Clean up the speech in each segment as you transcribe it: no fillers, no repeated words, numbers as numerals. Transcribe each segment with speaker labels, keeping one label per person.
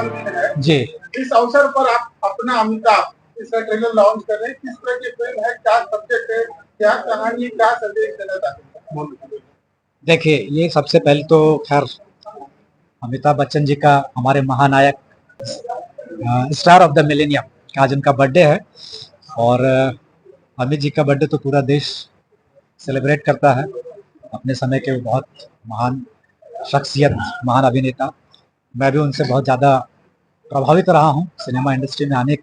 Speaker 1: जन्मदिन है
Speaker 2: जी।
Speaker 1: इस अवसर पर आप अपना अमिताभ इसका ट्रेलर लॉन्च कर रहे हैं। किस तरह की फिल्म है, क्या सब्जेक्ट है, क्या कहानी, क्या संदेश देना चाहते हैं?
Speaker 2: देखिए, ये सबसे पहले तो खैर अमिताभ बच्चन जी का, हमारे महानायक, स्टार ऑफ द मिलेनियम का आज उनका बर्थडे है। और अमित जी का बर्थडे तो पूरा देश सेलिब्रेट करता है। अपने समय के वो बहुत महान शख्सियत, महान अभिनेता। मैं भी उनसे बहुत ज़्यादा प्रभावित रहा हूँ सिनेमा इंडस्ट्री में आने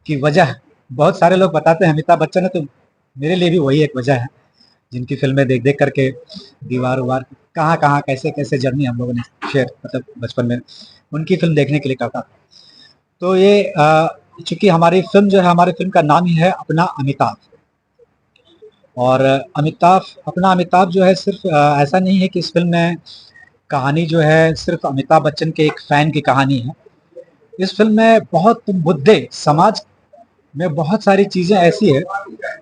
Speaker 2: की वजह। बहुत सारे लोग बताते हैं अमिताभ बच्चन है, तो मेरे लिए भी वही एक वजह है, जिनकी फिल्में देख देख करके दीवार उवार कहाँ कहाँ कैसे कैसे जर्नी हम लोगों ने शेयर, मतलब बचपन में उनकी फिल्म देखने के लिए करता था। तो ये चूंकि हमारी फिल्म जो है, हमारी फिल्म का नाम ही है अपना अमिताभ। और अपना अमिताभ जो है सिर्फ ऐसा नहीं है कि इस फिल्म में कहानी जो है सिर्फ अमिताभ बच्चन के एक फैन की कहानी है। इस फिल्म में बहुत मुद्दे, समाज में बहुत सारी चीजें ऐसी है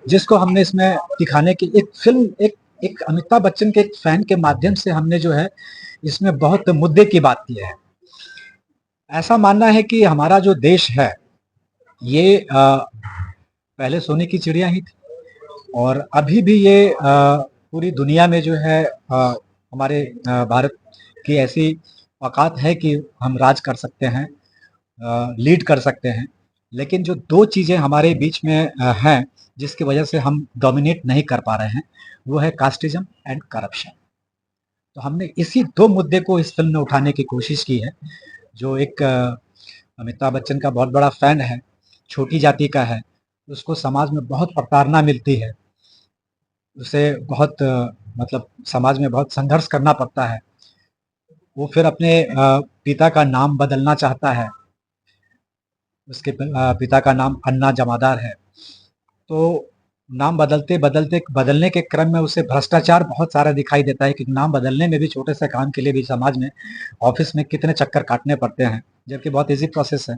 Speaker 2: जिसको हमने इसमें दिखाने की एक फिल्म, एक एक अमिताभ बच्चन के एक फैन के माध्यम से हमने जो है इसमें बहुत मुद्दे की बात की है। ऐसा मानना है कि हमारा जो देश है ये पहले सोने की चिड़िया ही थी, और अभी भी ये पूरी दुनिया में जो है हमारे भारत की ऐसी औकात है कि हम राज कर सकते हैं, लीड कर सकते हैं। लेकिन जो दो चीज़ें हमारे बीच में हैं, जिसकी वजह से हम डोमिनेट नहीं कर पा रहे हैं, वो है कास्टिज्म एंड करप्शन। तो हमने इसी दो मुद्दे को इस फिल्म में उठाने की कोशिश की है। जो एक अमिताभ बच्चन का बहुत बड़ा फैन है, छोटी जाति का है, उसको समाज में बहुत प्रताड़ना मिलती है, उसे बहुत मतलब समाज में बहुत संघर्ष करना पड़ता है। वो फिर अपने पिता का नाम बदलना चाहता है। उसके पिता का नाम अन्ना जमादार है। तो नाम बदलते बदलते बदलने के क्रम में उसे भ्रष्टाचार बहुत सारा दिखाई देता है, क्योंकि नाम बदलने में भी, छोटे से काम के लिए भी समाज में, ऑफिस में कितने चक्कर काटने पड़ते हैं, जबकि बहुत इजी प्रोसेस है।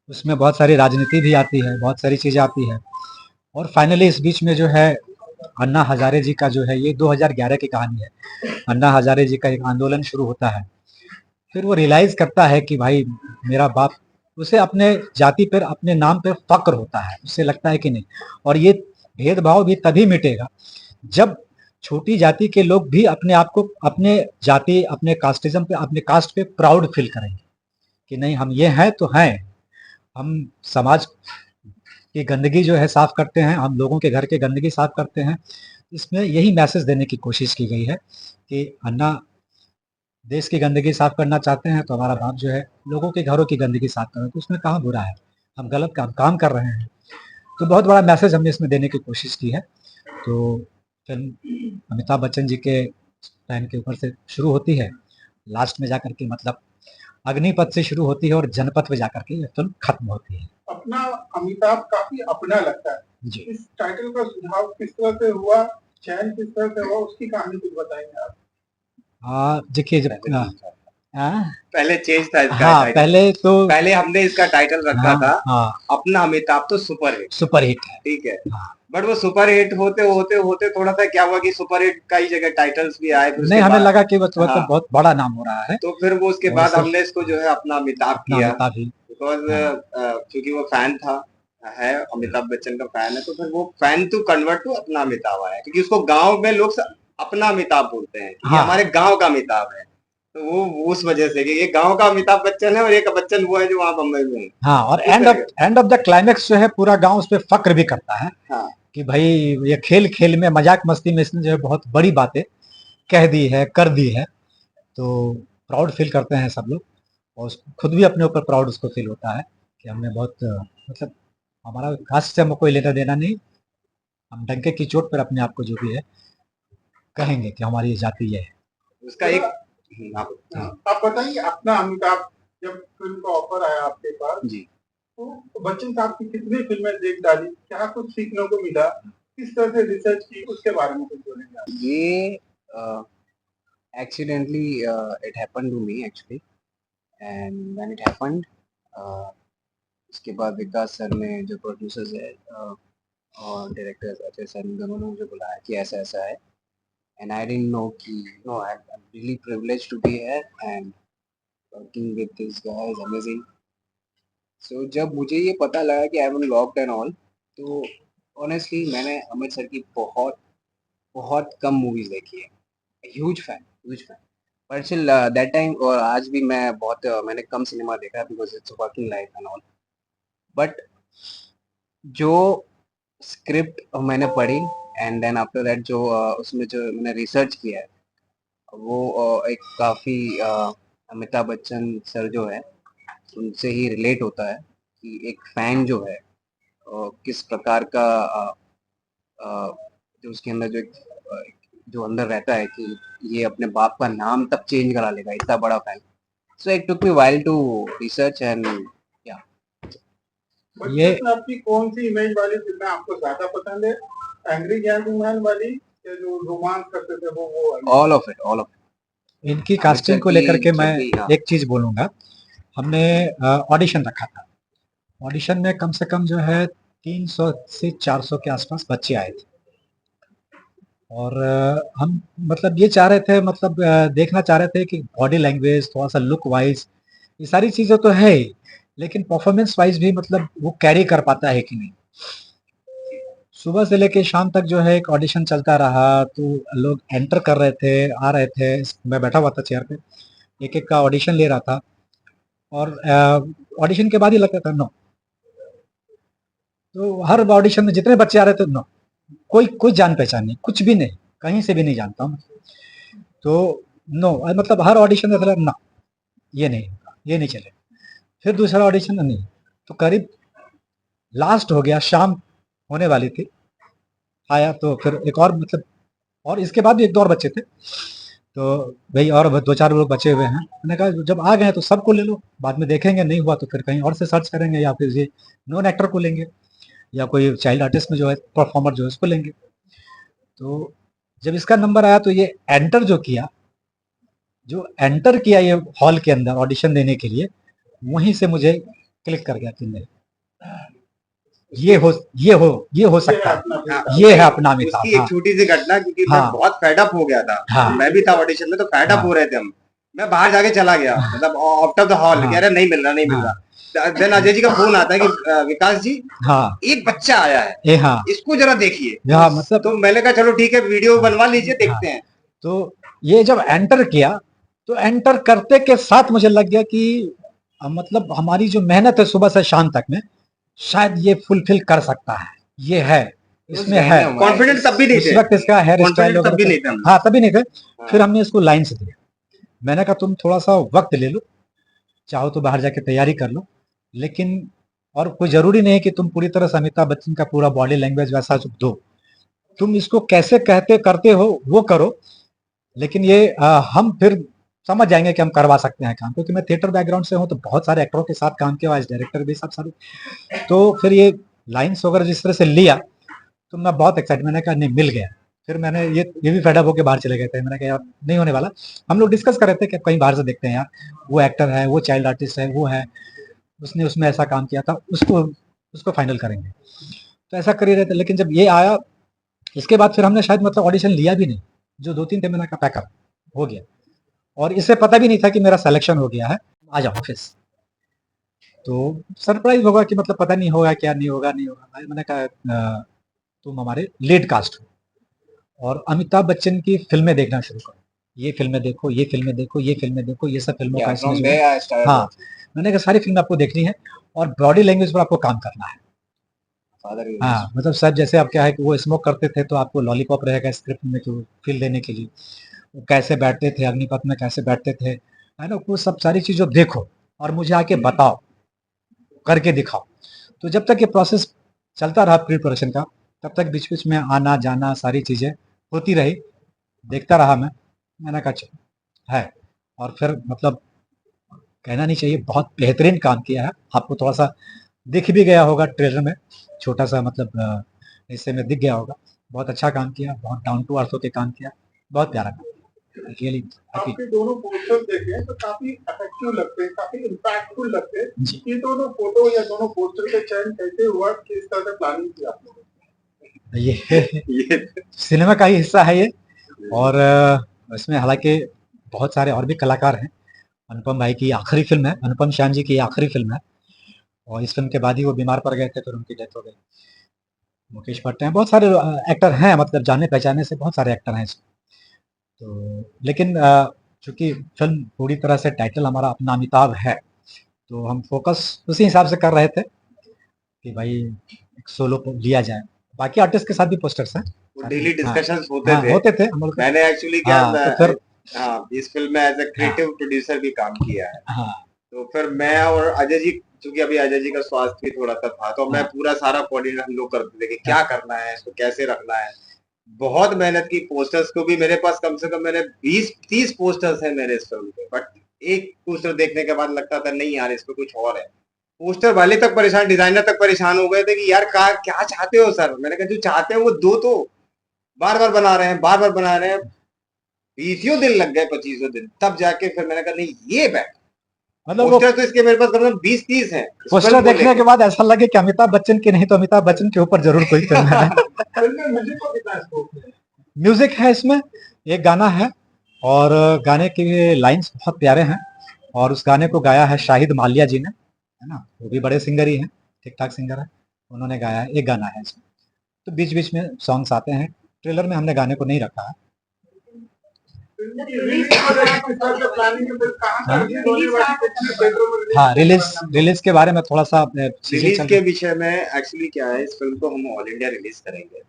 Speaker 2: उसमें बहुत सारी राजनीति भी आती है, बहुत सारी चीज़ें आती है। और फाइनली इस बीच में जो है अन्ना हजारे जी का जो है, ये 2011 की कहानी है। अन्ना हजारे जी का एक आंदोलन शुरू होता है। फिर वो रियलाइज करता है कि भाई मेरा बाप, उसे अपने जाति पर, अपने नाम पर फक्र होता है, उसे लगता है कि नहीं। और ये भेदभाव भी तभी मिटेगा जब छोटी जाति के लोग भी अपने आप को, अपने जाति, अपने कास्टिज्म पे, अपने कास्ट पे प्राउड फील करेंगे कि नहीं, हम ये हैं तो हैं। हम समाज की गंदगी जो है साफ करते हैं, हम लोगों के घर के गंदगी साफ करते हैं। इसमें यही मैसेज देने की कोशिश की गई है कि अन्ना देश की गंदगी साफ करना चाहते हैं, तो हमारा बाप जो है लोगों के घरों की गंदगी साफ करें, तो उसमें कहाँ बुरा है, हम गलत काम कर रहे हैं। तो बहुत बड़ा मैसेज हमने इसमें देने की कोशिश की है। तो फिल्म अमिताभ बच्चन जी के फैन के ऊपर से शुरू होती है, लास्ट में जाकर के, मतलब अग्निपथ से शुरू होती है और जनपथ पे जाकर के ये फिल्म खत्म होती है।
Speaker 1: अपना अमिताभ काफी अपना लगता है।
Speaker 2: जी।
Speaker 1: इस टाइटल का सुझाव किस तरह से हुआ, चयन किस तरह से हुआ, उसकी कहानी कुछ बताएंगे आप?
Speaker 2: देखिए जब
Speaker 3: पहले चेंज था इसका
Speaker 2: हाँ,
Speaker 3: टाइटल।
Speaker 2: पहले तो
Speaker 3: पहले हमने इसका टाइटल रखा
Speaker 2: हाँ
Speaker 3: था
Speaker 2: हाँ
Speaker 3: अपना अमिताभ तो सुपर हिट।
Speaker 2: सुपर हिट है।
Speaker 3: ठीक है,
Speaker 2: हाँ।
Speaker 3: बट वो सुपर हिट होते होते होते थोड़ा सा क्या हुआ कि सुपर हिट का ही जगह टाइटल्स भी आए, फिर
Speaker 2: नहीं,
Speaker 3: उसके
Speaker 2: हमें
Speaker 3: बाद
Speaker 2: लगा कि वो तो
Speaker 3: हाँ,
Speaker 2: बहुत बड़ा नाम हो रहा है,
Speaker 3: तो फिर वो उसके
Speaker 2: और
Speaker 3: बाद
Speaker 2: सिर्फ
Speaker 3: हमने इसको जो है अपना अमिताभ
Speaker 2: अपना
Speaker 3: किया,
Speaker 2: अमिताभ ही।
Speaker 3: बिकॉज
Speaker 2: हाँ
Speaker 3: क्योंकि वो फैन था, है अमिताभ बच्चन का फैन है, तो फिर वो फैन टू कन्वर्ट टू अपना अमिताभ आया, क्योंकि उसको गांव में लोग अपना अमिताभ बोलते हैं, ये
Speaker 2: हाँ
Speaker 3: हमारे गांव का अमिताभ है। तो वो उस वजह से कि ये गांव का अमिताभ बच्चन है और एक बच्चन वो है जो वहां बम्बई में है,
Speaker 2: हाँ। और
Speaker 3: इस तरह का।
Speaker 2: एंड ऑफ द क्लाइमेक्स जो है, पूरा गांव उस पर फक्र भी करता है
Speaker 3: हाँ,
Speaker 2: कि भाई ये खेल खेल में, मजाक मस्ती में इसने जो है बहुत बड़ी बातें कह दी है, कर दी है। तो प्राउड फील करते हैं सब लोग, और खुद भी अपने ऊपर प्राउड उसको फील होता है कि हमने बहुत मतलब हमारा कास्ट से हमें कोई लेना देना नहीं, हम डंके की चोट पर अपने आप को जो भी है कहेंगे कि हमारी ये जाति ये है।
Speaker 3: उसका एक
Speaker 1: आप बताइए, अपना अमिताभ जब फिल्म का ऑफर आया आपके पास,
Speaker 3: जी,
Speaker 1: तो बच्चन साहब की कितनी फिल्में देख डाली, क्या कुछ सीखने को मिला, किस तरह से रिसर्च की, उसके बारे में कुछ बोलेंगे आप?
Speaker 4: ये accidentally it happened to me actually, and when it happened, उसके बाद विकास सर ने, जो प्रोड्यूसर्स है और डायरेक्टर्स अजय सर ने, दोनों ने मुझे बुलाया कि ऐसा ऐसा है, एंड आई डिडंट नो कि no, I am really privileged to be here, and working with this guy is amazing. So जब मुझे ये पता लगा कि I am locked and all, तो ऑनेस्टली मैंने अमित सर की बहुत बहुत कम मूवीज देखी है। Huge fan, huge fan. But still that time और आज भी मैं बहुत मैंने कम सिनेमा देखा है because it's working life and all. But जो स्क्रिप्ट मैंने पढ़ी एंड देन आफ्टर दैट जो उसमें जो मैंने रिसर्च किया है, वो एक काफ़ी अमिताभ बच्चन सर जो है उनसे ही रिलेट होता है कि एक फैन जो है किस प्रकार का जो उसके अंदर जो जो अंदर रहता है कि ये अपने बाप का नाम तक चेंज करा लेगा, इतना बड़ा fan. So it took me while to research and या
Speaker 2: ये
Speaker 1: बचपन में आपकी कौन सी इमेज वाली फिल्में आपको ज्यादा पसंद है, एंग्री जैंटलमैन वाली या जो रोमांस करते थे वो वाली?
Speaker 4: All of it, all of
Speaker 2: इनकी
Speaker 4: अमित
Speaker 2: कास्टिंग
Speaker 4: सर
Speaker 2: को
Speaker 4: की
Speaker 2: लेकर के मैं
Speaker 4: जब भी हाँ
Speaker 2: एक चीज बोलूंगा। हमने ऑडिशन रखा था। ऑडिशन में कम से कम जो है 300 से 400 के आसपास बच्चे आए थे। और हम मतलब ये चाह रहे थे, मतलब देखना चाह रहे थे कि बॉडी लैंग्वेज, थोड़ा सा लुक वाइज, ये सारी चीजें तो है ही, लेकिन परफॉर्मेंस वाइज भी मतलब वो कैरी कर पाता है कि नहीं। सुबह से लेके शाम तक जो है एक ऑडिशन चलता रहा, तो लोग एंटर कर रहे थे, आ रहे थे। मैं बैठा हुआ था चेयर पे, एक एक का ऑडिशन ले रहा था। और ऑडिशन के बाद ही लगता था नो। तो हर ऑडिशन में जितने बच्चे आ रहे थे नो, कोई कोई जान पहचान नहीं, कुछ भी नहीं, कहीं से भी नहीं जानता हूँ। तो नो, मतलब हर ऑडिशन में ना, ये नहीं होगा, ये नहीं चले। फिर दूसरा ऑडिशन नहीं, तो करीब लास्ट हो गया, शाम होने वाली थी, आया तो फिर एक और, मतलब और इसके बाद भी एक दो और बच्चे थे। तो भाई और दो चार लोग बचे हुए हैं, मैंने कहा जब आ गए हैं तो सबको ले लो, बाद में देखेंगे, नहीं हुआ तो फिर कहीं और से सर्च करेंगे, या फिर ये नॉन एक्टर को लेंगे, या कोई चाइल्ड आर्टिस्ट में जो है परफॉर्मर जो है उसको लेंगे। तो जब इसका नंबर आया तो ये एंटर जो किया, जो एंटर किया ये हॉल के अंदर ऑडिशन देने के लिए, वहीं से मुझे क्लिक कर गया कि नहीं, ये हो ये हो ये हो
Speaker 1: ये है
Speaker 2: सकता है,
Speaker 1: अपना
Speaker 3: हाँ,
Speaker 1: फिल्म।
Speaker 2: ये है अपना अमिताभ।
Speaker 3: उसकी एक
Speaker 2: हाँ
Speaker 3: छोटी सी घटना, क्योंकि मैं
Speaker 2: हाँ
Speaker 3: बहुत फेड अप हो गया था।
Speaker 2: हाँ
Speaker 3: मैं भी था ऑडिशन में, तो फेड अप
Speaker 2: हाँ
Speaker 3: हो रहे थे हम। मैं बाहर जाके चला गया, मतलब आउट ऑफ द हॉल,
Speaker 2: हाँ
Speaker 3: कह रहा नहीं मिल रहा, नहीं मिल
Speaker 2: हाँ
Speaker 3: रहा। देन अजय जी का फोन आता है कि विकास जी,
Speaker 2: हाँ
Speaker 3: एक बच्चा आया है,
Speaker 2: ए हाँ
Speaker 3: इसको जरा देखिए।
Speaker 2: हाँ, मतलब
Speaker 3: तो मैंने कहा चलो ठीक है, वीडियो
Speaker 2: हाँ
Speaker 3: बनवा लीजिए,
Speaker 2: हाँ।
Speaker 3: देखते हैं।
Speaker 2: तो ये जब एंटर किया, तो एंटर करते के साथ मुझे लग गया कि मतलब हमारी जो मेहनत है सुबह से शाम तक में, शायद ये फुलफिल कर सकता है, ये है,
Speaker 4: उस
Speaker 2: इसमें है।
Speaker 4: रहने हमारे
Speaker 3: कॉन्फिडेंट तब भी नहीं
Speaker 2: उस
Speaker 3: थे,
Speaker 2: वक्त इसका हेयर स्टाइल
Speaker 3: कॉन्फिडेंट तब
Speaker 2: वगैरह
Speaker 3: भी
Speaker 2: सब,
Speaker 3: नहीं थे हम लोग।
Speaker 2: हाँ तभी नहीं थे। फिर
Speaker 3: हाँ,
Speaker 2: हमने इसको लाइन्स दिए। मैंने कहा तुम थोड़ा सा वक्त ले लो, चाहो तो बाहर जाके तैयारी कर लो, लेकिन और कोई जरूरी नहीं है कि तुम पूरी तरह से अमिताभ बच्चन का पूरा बॉडी लैंग्वेज वैसा दो। तुम इसको कैसे कहते करते हो वो करो, लेकिन ये हम फिर समझ जाएंगे कि हम करवा सकते हैं काम, क्योंकि मैं थिएटर बैकग्राउंड से हूँ, तो बहुत सारे एक्टरों के साथ काम किया, एज डायरेक्टर भी सब सारे। तो फिर ये लाइन्स वगैरह जिस तरह से लिया, तो मैं बहुत एक्साइट, मैंने कहा नहीं मिल गया। फिर मैंने ये भी फेड अप होकर बाहर चले गए थे, मैंने कहा यार नहीं होने वाला। हम लोग डिस्कस कर रहे थे कि कहीं बाहर से देखते हैं यार, वो एक्टर है, वो चाइल्ड आर्टिस्ट है, वो है, उसने उसमें ऐसा काम किया था, उसको उसको फाइनल करेंगे। तो ऐसा कर ही रहे थे, लेकिन जब ये आया, इसके बाद फिर हमने शायद मतलब ऑडिशन लिया भी नहीं। जो दो तीन थे, मैंने कहा पैकअप हो गया, और इसे पता भी नहीं था कि मेरा सिलेक्शन हो गया है, आ जाओ ऑफिस। तो सरप्राइज होगा कि मतलब पता नहीं होगा क्या, नहीं होगा नहीं होगा। मैंने कहा तुम हमारे लीड कास्ट हो, और अमिताभ बच्चन की फिल्में देखना शुरू करो, ये फिल्में देखो, ये फिल्में देखो, ये फिल्में देखो, ये सब फिल्मों का
Speaker 4: या
Speaker 2: इसमें
Speaker 4: फ्रॉम
Speaker 2: जो है।
Speaker 4: देयर आई स्टार्टेड
Speaker 2: हाँ,
Speaker 4: वाचिंग
Speaker 2: मैंने कहा सारी फिल्में आपको देखनी है, और बॉडी लैंग्वेज पर आपको काम करना है।
Speaker 4: फादर
Speaker 2: हाँ, मतलब सर जैसे आप क्या है कि वो स्मोक करते थे, तो आपको लॉलीपॉप रहेगा स्क्रिप्ट में कि फील देने के लिए। वो कैसे बैठते थे, अग्निपथ में कैसे बैठते थे, है ना, वो सब सारी चीज़ों देखो, और मुझे आके बताओ, करके दिखाओ। तो जब तक ये प्रोसेस चलता रहा प्रिपरेशन का, तब तक बीच बीच में आना जाना सारी चीज़ें होती रही, देखता रहा मैं। मैंने कहा चलो है, और फिर मतलब कहना नहीं चाहिए, बहुत बेहतरीन काम किया है। आपको थोड़ा सा दिख भी गया होगा ट्रेलर में, छोटा सा मतलब हिस्से में दिख गया होगा। बहुत अच्छा काम किया, बहुत डाउन टू अर्थ होके काम किया, बहुत प्यारा काम, रियली हैप्पी।
Speaker 1: आपके दोनों पोस्टर देखे तो काफी इफेक्टिव लगते हैं, काफी इम्पैक्टफुल लगते हैं।
Speaker 2: जी,
Speaker 1: ये दोनों फोटो या दोनों पोस्टर का चयन कैसे हुआ, किस तरह से प्लानिंग की आपने?
Speaker 2: ये
Speaker 3: ये
Speaker 2: सिनेमा का ही हिस्सा है ये। और इसमें हालांकि बहुत सारे और भी कलाकार हैं, अनुपम भाई की आखिरी फिल्म है, अनुपम श्याम जी की आखिरी फिल्म है, और इस फिल्म के बाद ही वो बीमार पड़ गए थे, फिर उनकी डेथ हो गई। मुकेश भट्ट हैं, बहुत सारे एक्टर हैं, मतलब जाने पहचाने से बहुत सारे एक्टर हैं इसमें। तो लेकिन चूंकि फिल्म पूरी तरह से टाइटल हमारा अपना अमिताभ है, तो हम फोकस उसी हिसाब से कर रहे थे कि भाई एक सोलो लिया जाए। बाकी आर्टिस्ट के साथ भी पोस्टर्स हैं,
Speaker 3: डेली
Speaker 2: हाँ
Speaker 3: डिस्कशंस होते
Speaker 2: हाँ
Speaker 3: थे।
Speaker 2: होते थे हम लोग।
Speaker 3: मैंने एक्चुअली क्या
Speaker 2: हाँ तो फिर
Speaker 3: हाँ, इस फिल्म में एज ए
Speaker 2: हाँ
Speaker 3: क्रिएटिव प्रोड्यूसर भी काम किया है।
Speaker 2: हाँ
Speaker 3: तो फिर मैं और अजय जी, क्योंकि अभी अजय जी का स्वास्थ्य भी थोड़ा सा था, तो मैं
Speaker 2: हाँ
Speaker 3: पूरा सारा कोऑर्डिनेट हम लोग करते थे कि क्या
Speaker 2: हाँ
Speaker 3: करना है, इसको कैसे रखना है। बहुत मेहनत की। पोस्टर्स को भी मेरे पास कम से कम मैंने 20-30 पोस्टर्स हैं मेरे इस फिल्म के, बट एक पोस्टर देखने के बाद लगता था नहीं यार, इसमें कुछ और है। पोस्टर वाले तक परेशान, डिजाइनर तक परेशान हो गए थे कि यार क्या चाहते हो सर। मैंने कहा जो चाहते हो वो दो, तो बार बार बना रहे हैं, बार बार बना रहे हैं। 20 दिन लग गए, 25 दिन, तब जाके फिर मैंने कहा नहीं ये बैठ।
Speaker 2: मतलब वो
Speaker 3: पोस्टर तो इसके मेरे पास कम से कम 20-30 है इस
Speaker 2: पोस्टर
Speaker 3: फिल्म को
Speaker 2: देखने के
Speaker 3: लेके।
Speaker 2: बाद ऐसा लगे कि अमिताभ बच्चन की नहीं तो अमिताभ बच्चन के ऊपर जरूर कोई फिल्म है।
Speaker 1: फिल्म में म्यूजिक को कितना स्कोप है?
Speaker 2: म्यूजिक है इसमें, एक गाना है, और गाने के लाइंस बहुत प्यारे हैं, और उस गाने को गाया है शाहिद मालिया जी ने, है ना, वो भी बड़े सिंगर ही हैं, ठीक ठाक सिंगर है, उन्होंने गाया है। एक गाना है इसमें, तो बीच बीच में सॉन्ग्स आते हैं। ट्रेलर में हमने गाने को नहीं रखा है।
Speaker 1: फिल्म की रिलीज को लेकर किस तरह से प्लानिंग है, फिर कहाँ
Speaker 2: हाँ?
Speaker 1: से रिलीज होने वाली है, कितने थिएटरों में रिलीज
Speaker 2: हाँ, रिलीज रिलीज के बारे में थोड़ा सा चीजें
Speaker 3: रिलीज
Speaker 2: चल
Speaker 3: के विषय में एक्चुअली क्या है, इस फिल्म को हम ऑल इंडिया रिलीज करेंगे।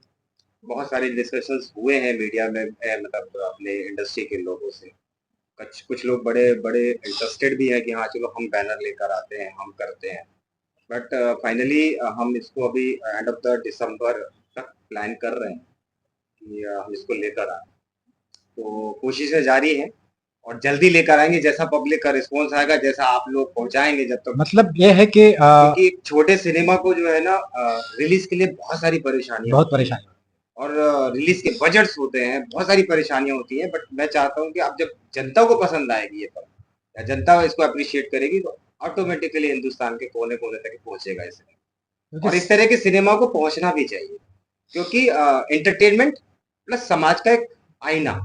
Speaker 3: बहुत सारे डिस्कशंस हुए हैं मीडिया में, मतलब अपने इंडस्ट्री के लोगों से। कुछ कुछ लोग बड़े बड़े इंटरेस्टेड भी हैं कि हाँ चलो हम बैनर लेकर आते हैं, हम करते हैं। बट फाइनली हम इसको अभी एंड ऑफ द दिसंबर तक प्लान कर रहे हैं कि हम इसको लेकर आए। तो कोशिशें जारी हैं, और जल्दी लेकर आएंगे। जैसा पब्लिक का रिस्पॉन्स आएगा, जैसा आप लोग पहुंचाएंगे, जब तक।
Speaker 2: मतलब ये है कि
Speaker 3: क्योंकि एक छोटे सिनेमा को जो है ना, रिलीज के लिए बहुत सारी परेशानियां
Speaker 2: बहुत
Speaker 3: होती हैं,
Speaker 2: परेशानी।
Speaker 3: और रिलीज के बजट्स होते हैं, बहुत सारी परेशानियां होती हैं। बट मैं चाहता हूँ कि अब जब जनता को पसंद आएगी ये फिल्म, या जनता इसको अप्रिशिएट करेगी, तो ऑटोमेटिकली हिंदुस्तान के कोने कोने तक पहुंचेगा इस सिनेमा। और
Speaker 2: क्योंकि
Speaker 3: इस तरह के सिनेमा को पहुंचना भी चाहिए, क्योंकि एंटरटेनमेंट प्लस समाज का एक आईना,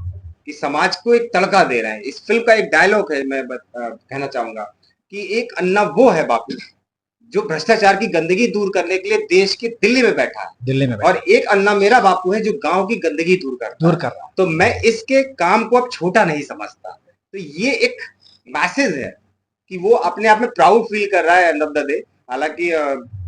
Speaker 3: कि समाज को एक तड़का दे रहे हैं। इस फिल्म का एक डायलॉग है, मैं कहना चाहूंगा कि एक अन्ना वो है बापू जो भ्रष्टाचार की गंदगी दूर करने के लिए देश के दिल्ली में बैठा है,
Speaker 2: दिल्ली में
Speaker 3: और एक अन्ना मेरा बापू है जो गांव की गंदगी दूर करता
Speaker 2: दूर
Speaker 3: है।
Speaker 2: कर रहा है।
Speaker 3: तो मैं इसके काम को अब छोटा नहीं समझता। तो ये एक मैसेज है कि वो अपने आप में प्राउड फील कर रहा है एंड ऑफ द डे। हालांकि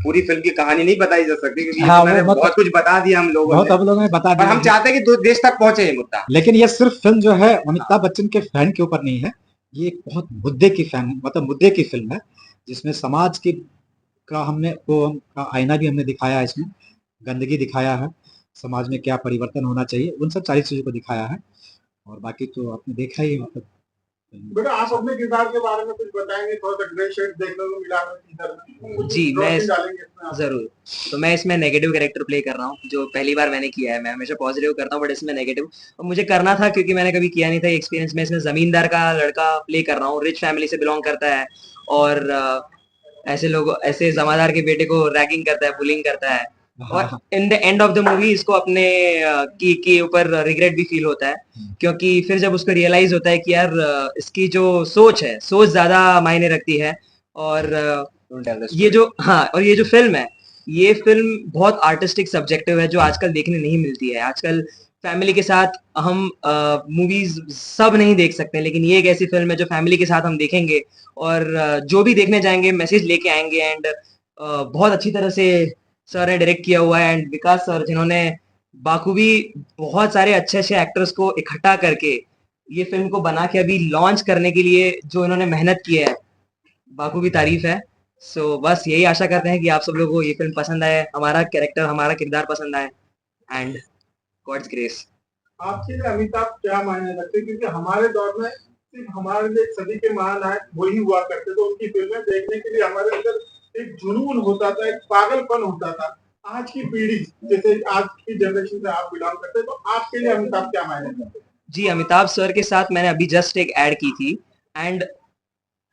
Speaker 3: पूरी फिल्म की कहानी नहीं बताई जा सकती, क्योंकि
Speaker 2: हाँ,
Speaker 3: मैंने
Speaker 2: वो मतलब
Speaker 3: बहुत कुछ बता दिया हम लोगों
Speaker 2: बहुत
Speaker 3: ने,
Speaker 2: अब लोगों ने बता
Speaker 3: पर हम
Speaker 2: दिया।
Speaker 3: चाहते हैं कि देश तक पहुंचे ये मुद्दा।
Speaker 2: लेकिन ये सिर्फ फिल्म जो है अमिताभ बच्चन के फैन के ऊपर नहीं है, ये एक बहुत मुद्दे की फैन, मतलब मुद्दे की फिल्म है, जिसमें समाज की का हमने को का आईना भी हमने दिखाया है इसमें, गंदगी दिखाया है, समाज में क्या परिवर्तन होना चाहिए, उन सब सारी चीजों को दिखाया है। और बाकी तो आपने देखा ही, मतलब
Speaker 1: बेटा आप अपने किरदार के बारे में कुछ बताएंगे? थोड़ा सा ग्रे शेड देखने को मिला हमें टीजर में, कुछ
Speaker 5: जी, मैं
Speaker 1: रोशनी डालेंगे इसमें आप?
Speaker 5: ज़रूर। तो मैं इसमें नेगेटिव कैरेक्टर प्ले कर रहा हूँ, जो पहली बार मैंने किया है। मैं हमेशा पॉजिटिव करता हूँ, बट इसमें नेगेटिव और मुझे करना था, क्योंकि मैंने कभी किया नहीं था ये एक्सपीरियंस। मैं इसमें ज़मींदार का लड़का प्ले कर रहा हूँ, रिच फैमिली से बिलॉन्ग करता है, और ऐसे जमादार के बेटे को रैगिंग करता है, बुलिंग करता है,
Speaker 2: हाँ
Speaker 5: और
Speaker 2: हाँ
Speaker 5: in the end of the movie इसको अपने की के ऊपर रिग्रेट भी फील होता है, क्योंकि फिर जब उसको रियलाइज होता है कि यार इसकी जो सोच है, सोच ज्यादा मायने रखती है। और ये जो फिल्म है, ये फिल्म बहुत आर्टिस्टिक सब्जेक्टिव है, जो आजकल देखने नहीं मिलती है। आजकल फैमिली के साथ हम मूवीज सब नहीं देख सकते, लेकिन ये एक ऐसी फिल्म है जो फैमिली के साथ हम देखेंगे, और जो भी देखने जाएंगे मैसेज लेके आएंगे। एंड बहुत अच्छी तरह से सर ने डायरेक्ट किया हुआ है, एंड विकास सर जिन्होंने बाखूबी बहुत सारे अच्छे अच्छे एक्टर्स को इकट्ठा करके ये फिल्म को बना के अभी लॉन्च करने के लिए जो इन्होंने मेहनत की है, बाखूबी तारीफ है। सो बस यही आशा करते हैं कि आप सब लोगों को ये फिल्म पसंद आए, हमारा कैरेक्टर, हमारा किरदार पसंद आए, एंड गॉड्स ग्रेस।
Speaker 1: आपके लिए अमिताभ क्या मायने रखते हैं? क्योंकि हमारे दौर में सिर्फ हमारे लिए सदी के महानायक वही हुआ करते थे, उनकी फिल्में देखने के लिए हमारे अंदर एक जुनून होता था, एक पागलपन होता था। आज की पीढ़ी, जैसे आज की जनरेशन से आप बिलोंग करते हैं, तो आपके लिए अमिताभ क्या मायने रखते हैं?
Speaker 5: जी, अमिताभ सर के साथ मैंने अभी जस्ट एक ऐड की थी, एंड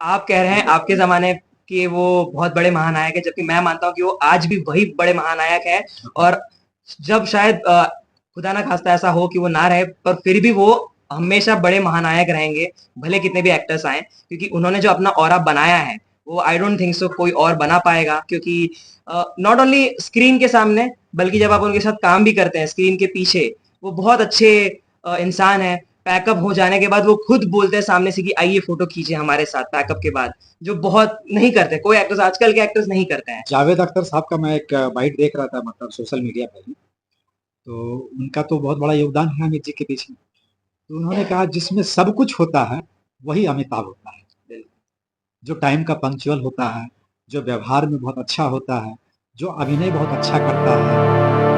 Speaker 5: आप कह रहे हैं आपके जमाने के वो बहुत बड़े महानायक है, जबकि मैं मानता हूँ कि वो आज भी वही बड़े महानायक है। और जब शायद खुदा ना खास्ता ऐसा हो कि वो ना रहे, पर फिर भी वो हमेशा बड़े महानायक रहेंगे, भले कितने भी एक्टर्स आए, क्योंकि उन्होंने जो अपना ऑरा बनाया है वो आई डोंट थिंक सो कोई और बना पाएगा, क्योंकि नॉट ओनली स्क्रीन के सामने बल्कि जब आप उनके साथ काम भी करते हैं स्क्रीन के पीछे, वो बहुत अच्छे इंसान है। पैकअप हो जाने के बाद वो खुद बोलते हैं सामने से कि आइए फोटो खींचे हमारे साथ पैकअप के बाद, जो बहुत नहीं करते कोई एक्टर्स, आजकल के एक्टर्स नहीं करते हैं।
Speaker 2: जावेद अख्तर साहब का मैं एक बाइट देख रहा था, मतलब सोशल मीडिया पर ही, तो उनका तो बहुत बड़ा योगदान है अमित जी के पीछे। तो उन्होंने कहा जिसमें सब कुछ होता है वही अमिताभ होता है, जो टाइम का पंक्चुअल होता है, जो व्यवहार में बहुत अच्छा होता है, जो अभिनय बहुत अच्छा करता है,